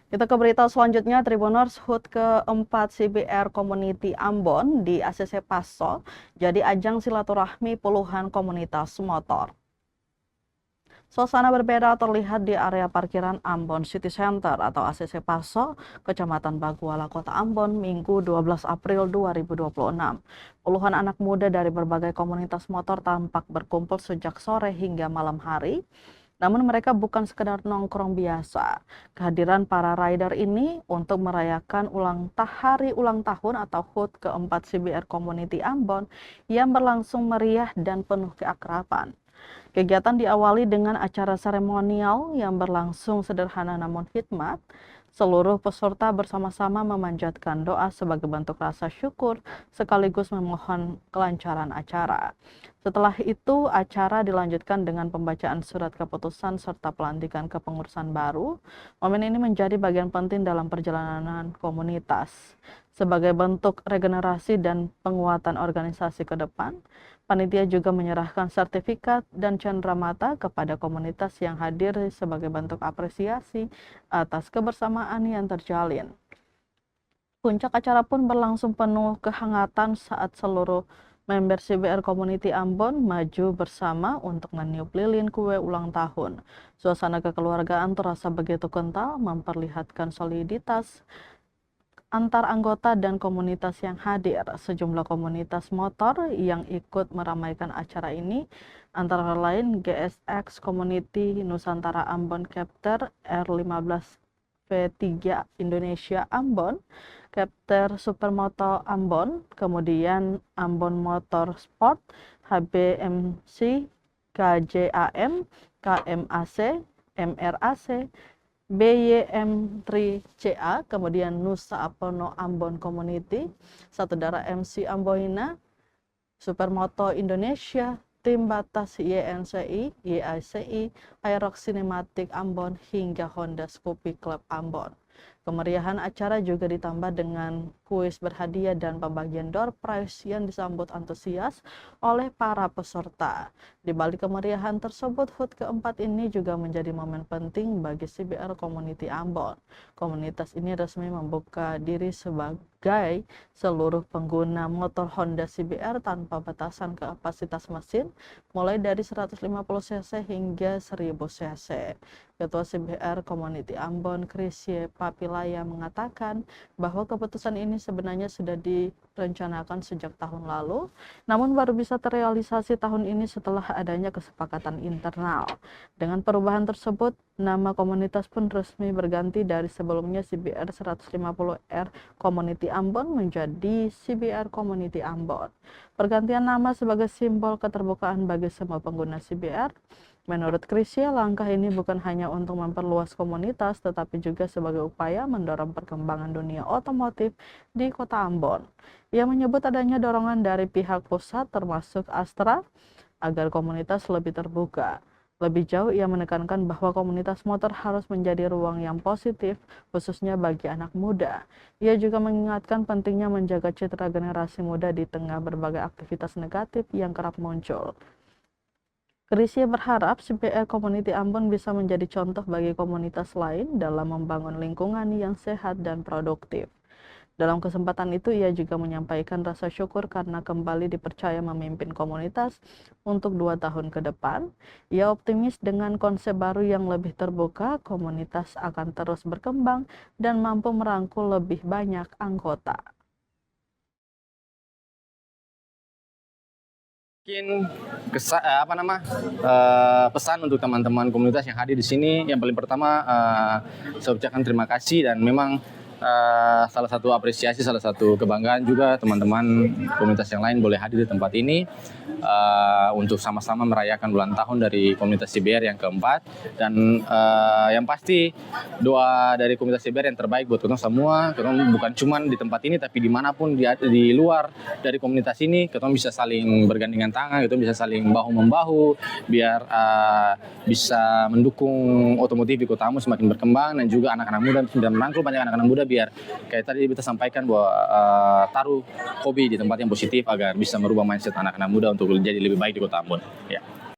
Kita ke berita selanjutnya, Tribuners HUT keempat CBR Community Ambon di ACC Paso jadi ajang silaturahmi puluhan komunitas motor. Suasana berbeda terlihat di area parkiran Ambon City Center atau ACC Paso, Kecamatan Baguala, Kota Ambon, Minggu 12 April 2026. Puluhan anak muda dari berbagai komunitas motor tampak berkumpul sejak sore hingga malam hari. Namun mereka bukan sekedar nongkrong biasa. Kehadiran para rider ini untuk merayakan hari ulang tahun atau HUT keempat CBR Community Ambon yang berlangsung meriah dan penuh keakraban. Kegiatan diawali dengan acara seremonial yang berlangsung sederhana namun hikmat. Seluruh peserta bersama-sama memanjatkan doa sebagai bentuk rasa syukur sekaligus memohon kelancaran acara. Setelah itu, acara dilanjutkan dengan pembacaan surat keputusan serta pelantikan kepengurusan baru. Momen ini menjadi bagian penting dalam perjalanan komunitas. Sebagai bentuk regenerasi dan penguatan organisasi ke depan, panitia juga menyerahkan sertifikat dan cenderamata kepada komunitas yang hadir sebagai bentuk apresiasi atas kebersamaan yang terjalin. Puncak acara pun berlangsung penuh kehangatan saat seluruh member CBR Community Ambon maju bersama untuk meniup lilin kue ulang tahun. Suasana kekeluargaan terasa begitu kental, memperlihatkan soliditas antar anggota dan komunitas yang hadir. Sejumlah komunitas motor yang ikut meramaikan acara ini antara lain GSX Community Nusantara Ambon Chapter R15 V3 Indonesia Ambon, Chapter Supermoto Ambon, kemudian Ambon Motor Sport, HBMC, KJAM, KMAC, MRAC, BYM3CA, kemudian Nusa Apono Ambon Community, Satu Darah MC Amboina, Supermoto Indonesia, Tim Batas YNCI, YICI, Aerox Cinematic Ambon, hingga Honda Scoopy Club Ambon. Kemeriahan acara juga ditambah dengan kuis berhadiah dan pembagian door prize yang disambut antusias oleh para peserta. Di balik kemeriahan tersebut, HUT keempat ini juga menjadi momen penting bagi CBR Community Ambon. Komunitas ini resmi membuka diri sebagai seluruh pengguna motor Honda CBR tanpa batasan kapasitas mesin, mulai dari 150 cc hingga 1000 cc. Ketua CBR Community Ambon, Krisye Papilaya, mengatakan bahwa keputusan ini sebenarnya sudah direncanakan sejak tahun lalu, namun baru bisa terrealisasi tahun ini setelah adanya kesepakatan internal. Dengan perubahan tersebut, nama komunitas pun resmi berganti dari sebelumnya CBR 150R Community Ambon menjadi CBR Community Ambon. Pergantian nama sebagai simbol keterbukaan bagi semua pengguna CBR. Menurut Krisya, langkah ini bukan hanya untuk memperluas komunitas, tetapi juga sebagai upaya mendorong perkembangan dunia otomotif di Kota Ambon. Ia menyebut adanya dorongan dari pihak pusat termasuk Astra agar komunitas lebih terbuka. Lebih jauh, ia menekankan bahwa komunitas motor harus menjadi ruang yang positif, khususnya bagi anak muda. Ia juga mengingatkan pentingnya menjaga citra generasi muda di tengah berbagai aktivitas negatif yang kerap muncul. Krisya berharap CBR Community Ambon bisa menjadi contoh bagi komunitas lain dalam membangun lingkungan yang sehat dan produktif. Dalam kesempatan itu, ia juga menyampaikan rasa syukur karena kembali dipercaya memimpin komunitas untuk 2 tahun ke depan. Ia optimis dengan konsep baru yang lebih terbuka, komunitas akan terus berkembang dan mampu merangkul lebih banyak anggota. Mungkin pesan untuk teman-teman komunitas yang hadir di sini. Yang paling pertama, saya ucapkan terima kasih, dan memang salah satu apresiasi, salah satu kebanggaan juga teman-teman komunitas yang lain boleh hadir di tempat ini untuk sama-sama merayakan ulang tahun dari komunitas CBR yang keempat. Dan yang pasti doa dari komunitas CBR yang terbaik buat kita semua. Kita bukan cuma di tempat ini, tapi dimanapun di luar dari komunitas ini, kita bisa saling bergandengan tangan, kita bisa saling bahu-membahu biar bisa mendukung otomotif di Kota Ambon semakin berkembang, dan juga anak-anak muda, dan merangkul banyak anak-anak muda biar kayak tadi kita sampaikan bahwa taruh hobi di tempat yang positif agar bisa merubah mindset anak-anak muda untuk jadi lebih baik di Kota Ambon. Ya.